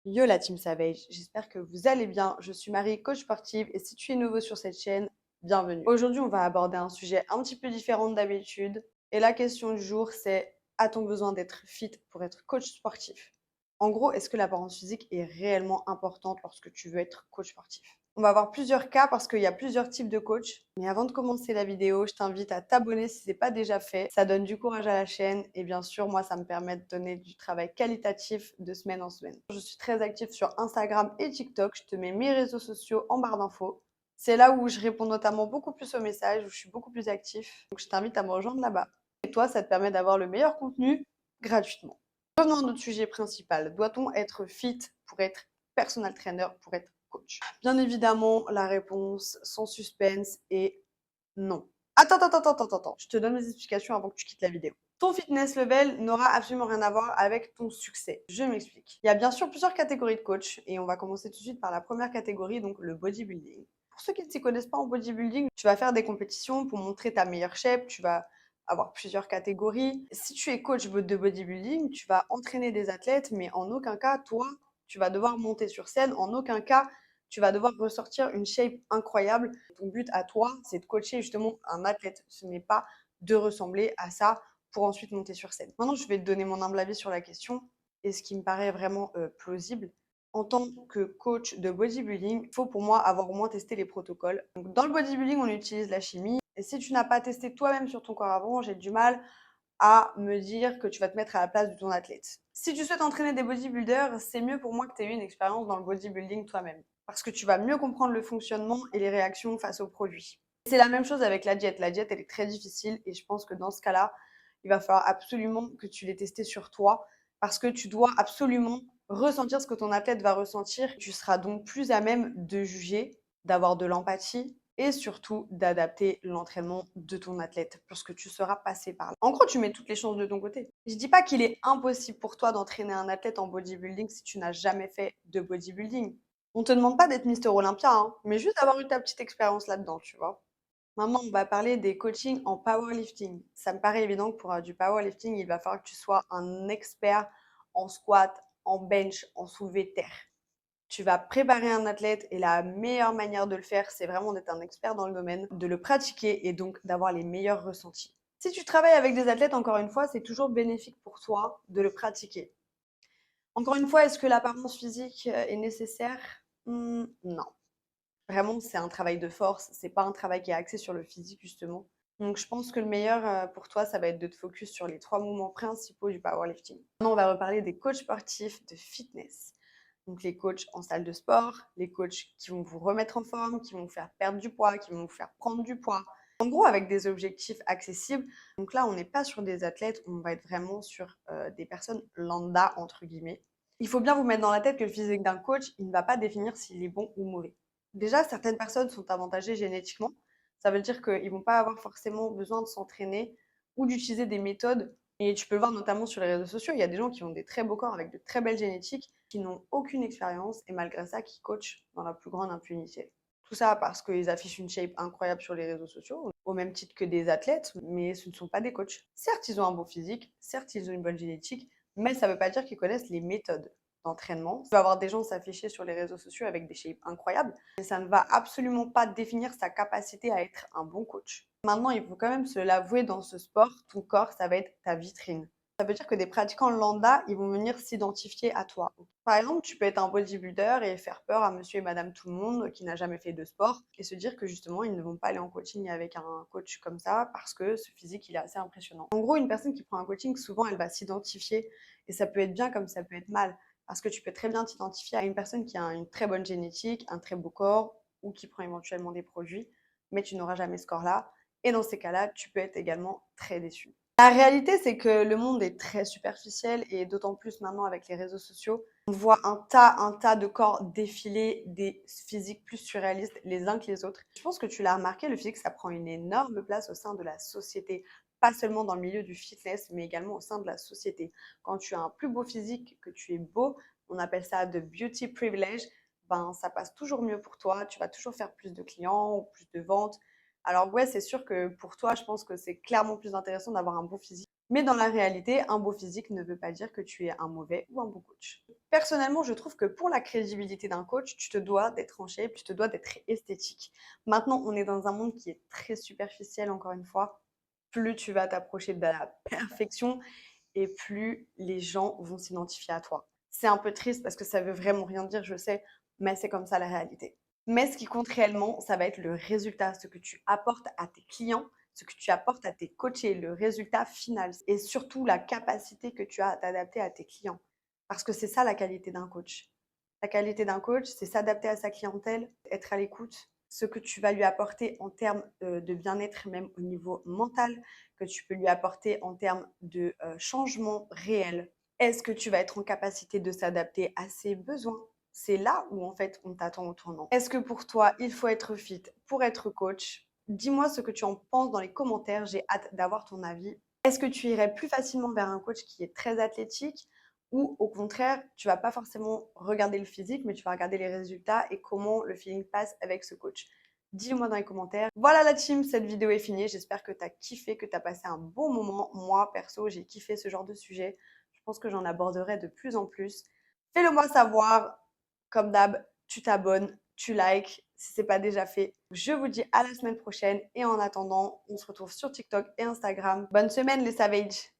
Yo la team Savage, j'espère que vous allez bien. Je suis Marie, coach sportive, et si tu es nouveau sur cette chaîne, bienvenue. Aujourd'hui, on va aborder un sujet un petit peu différent d'habitude. Et la question du jour, c'est: a-t-on besoin d'être fit pour être coach sportif? En gros, est-ce que l'apparence physique est réellement importante lorsque tu veux être coach sportif? On va avoir plusieurs cas parce qu'il y a plusieurs types de coachs. Mais avant de commencer la vidéo, je t'invite à t'abonner si ce n'est pas déjà fait. Ça donne du courage à la chaîne et bien sûr, moi, ça me permet de donner du travail qualitatif de semaine en semaine. Je suis très active sur Instagram et TikTok. Je te mets mes réseaux sociaux en barre d'infos. C'est là où je réponds notamment beaucoup plus aux messages, où je suis beaucoup plus actif. Donc, je t'invite à me rejoindre là-bas. Et toi, ça te permet d'avoir le meilleur contenu gratuitement. Revenons à notre sujet principal. Doit-on être fit pour être personal trainer, pour être coach? Bien évidemment, la réponse sans suspense est non. Attends. Je te donne mes explications avant que tu quittes la vidéo. Ton fitness level n'aura absolument rien à voir avec ton succès. Je m'explique. Il y a bien sûr plusieurs catégories de coach et on va commencer tout de suite par la première catégorie, donc le bodybuilding. Pour ceux qui ne s'y connaissent pas en bodybuilding, tu vas faire des compétitions pour montrer ta meilleure shape, tu vas avoir plusieurs catégories. Si tu es coach de bodybuilding, tu vas entraîner des athlètes, mais en aucun cas, toi, tu vas devoir monter sur scène, en aucun cas, tu vas devoir ressortir une shape incroyable. Ton but à toi, c'est de coacher justement un athlète. Ce n'est pas de ressembler à ça pour ensuite monter sur scène. Maintenant, je vais te donner mon humble avis sur la question et ce qui me paraît vraiment plausible. En tant que coach de bodybuilding, il faut pour moi avoir au moins testé les protocoles. Donc, dans le bodybuilding, on utilise la chimie. Et si tu n'as pas testé toi-même sur ton corps avant, j'ai du mal à me dire que tu vas te mettre à la place de ton athlète. Si tu souhaites entraîner des bodybuilders, c'est mieux pour moi que tu aies eu une expérience dans le bodybuilding toi-même. Parce que tu vas mieux comprendre le fonctionnement et les réactions face aux produits. C'est la même chose avec la diète. La diète, elle est très difficile et je pense que dans ce cas-là, il va falloir absolument que tu l'aies testé sur toi parce que tu dois absolument ressentir ce que ton athlète va ressentir. Tu seras donc plus à même de juger, d'avoir de l'empathie et surtout d'adapter l'entraînement de ton athlète parce que tu seras passé par là. En gros, tu mets toutes les chances de ton côté. Je dis pas qu'il est impossible pour toi d'entraîner un athlète en bodybuilding si tu n'as jamais fait de bodybuilding. On te demande pas d'être Mister Olympia, hein, mais juste d'avoir eu ta petite expérience là-dedans, tu vois. Maintenant, on va parler des coachings en powerlifting. Ça me paraît évident que pour du powerlifting, il va falloir que tu sois un expert en squat, en bench, en soulevé de terre. Tu vas préparer un athlète et la meilleure manière de le faire, c'est vraiment d'être un expert dans le domaine, de le pratiquer et donc d'avoir les meilleurs ressentis. Si tu travailles avec des athlètes, encore une fois, c'est toujours bénéfique pour toi de le pratiquer. Encore une fois, est-ce que l'apparence physique est nécessaire? Non. Vraiment, c'est un travail de force, c'est pas un travail qui est axé sur le physique justement. Donc je pense que le meilleur pour toi, ça va être de te focus sur les 3 mouvements principaux du powerlifting. Maintenant, on va reparler des coachs sportifs de fitness. Donc les coachs en salle de sport, les coachs qui vont vous remettre en forme, qui vont vous faire perdre du poids, qui vont vous faire prendre du poids. En gros, avec des objectifs accessibles. Donc là, on n'est pas sur des athlètes, on va être vraiment sur des personnes lambda, entre guillemets. Il faut bien vous mettre dans la tête que le physique d'un coach, il ne va pas définir s'il est bon ou mauvais. Déjà, certaines personnes sont avantagées génétiquement. Ça veut dire qu'ils ne vont pas avoir forcément besoin de s'entraîner ou d'utiliser des méthodes. Et tu peux le voir notamment sur les réseaux sociaux, il y a des gens qui ont des très beaux corps avec de très belles génétiques, qui n'ont aucune expérience et malgré ça qui coachent dans la plus grande impunité. Tout ça parce qu'ils affichent une shape incroyable sur les réseaux sociaux, au même titre que des athlètes, mais ce ne sont pas des coachs. Certes, ils ont un beau physique, certes, ils ont une bonne génétique, mais ça ne veut pas dire qu'ils connaissent les méthodes d'entraînement. Tu vas avoir des gens s'afficher sur les réseaux sociaux avec des shapes incroyables, mais ça ne va absolument pas définir sa capacité à être un bon coach. Maintenant, il faut quand même se l'avouer, dans ce sport, ton corps, ça va être ta vitrine. Ça veut dire que des pratiquants lambda, ils vont venir s'identifier à toi. Par exemple, tu peux être un bodybuilder et faire peur à monsieur et madame tout le monde qui n'a jamais fait de sport et se dire que justement, ils ne vont pas aller en coaching avec un coach comme ça parce que ce physique, il est assez impressionnant. En gros, une personne qui prend un coaching, souvent, elle va s'identifier et ça peut être bien comme ça peut être mal. Parce que tu peux très bien t'identifier à une personne qui a une très bonne génétique, un très beau corps ou qui prend éventuellement des produits, mais tu n'auras jamais ce corps-là. Et dans ces cas-là, tu peux être également très déçu. La réalité, c'est que le monde est très superficiel et d'autant plus maintenant avec les réseaux sociaux. On voit un tas de corps défiler, des physiques plus surréalistes les uns que les autres. Je pense que tu l'as remarqué, le physique, ça prend une énorme place au sein de la société. Pas seulement dans le milieu du fitness, mais également au sein de la société. Quand tu as un plus beau physique, que tu es beau, on appelle ça de beauty privilege, ben ça passe toujours mieux pour toi. Tu vas toujours faire plus de clients ou plus de ventes. Alors ouais, c'est sûr que pour toi, je pense que c'est clairement plus intéressant d'avoir un beau physique. Mais dans la réalité, un beau physique ne veut pas dire que tu es un mauvais ou un bon coach. Personnellement, je trouve que pour la crédibilité d'un coach, tu te dois d'être en shape, tu te dois d'être esthétique. Maintenant, on est dans un monde qui est très superficiel, encore une fois. Plus tu vas t'approcher de la perfection et plus les gens vont s'identifier à toi. C'est un peu triste parce que ça veut vraiment rien dire, je sais, mais c'est comme ça la réalité. Mais ce qui compte réellement, ça va être le résultat, ce que tu apportes à tes clients, ce que tu apportes à tes coachés, le résultat final et surtout la capacité que tu as à t'adapter à tes clients. Parce que c'est ça la qualité d'un coach. La qualité d'un coach, c'est s'adapter à sa clientèle, être à l'écoute, ce que tu vas lui apporter en termes de bien-être, même au niveau mental, que tu peux lui apporter en termes de changement réel. Est-ce que tu vas être en capacité de s'adapter à ses besoins? C'est là où en fait on t'attend au tournant. Est-ce que pour toi, il faut être fit pour être coach? Dis-moi ce que tu en penses dans les commentaires, j'ai hâte d'avoir ton avis. Est-ce que tu irais plus facilement vers un coach qui est très athlétique ou au contraire, tu vas pas forcément regarder le physique, mais tu vas regarder les résultats et comment le feeling passe avec ce coach? Dis-le-moi dans les commentaires. Voilà la team, cette vidéo est finie. J'espère que tu as kiffé, que tu as passé un bon moment. Moi, perso, j'ai kiffé ce genre de sujet. Je pense que j'en aborderai de plus en plus. Fais-le moi savoir. Comme d'hab, tu t'abonnes, tu likes si ce n'est pas déjà fait. Je vous dis à la semaine prochaine et en attendant, on se retrouve sur TikTok et Instagram. Bonne semaine les Savages!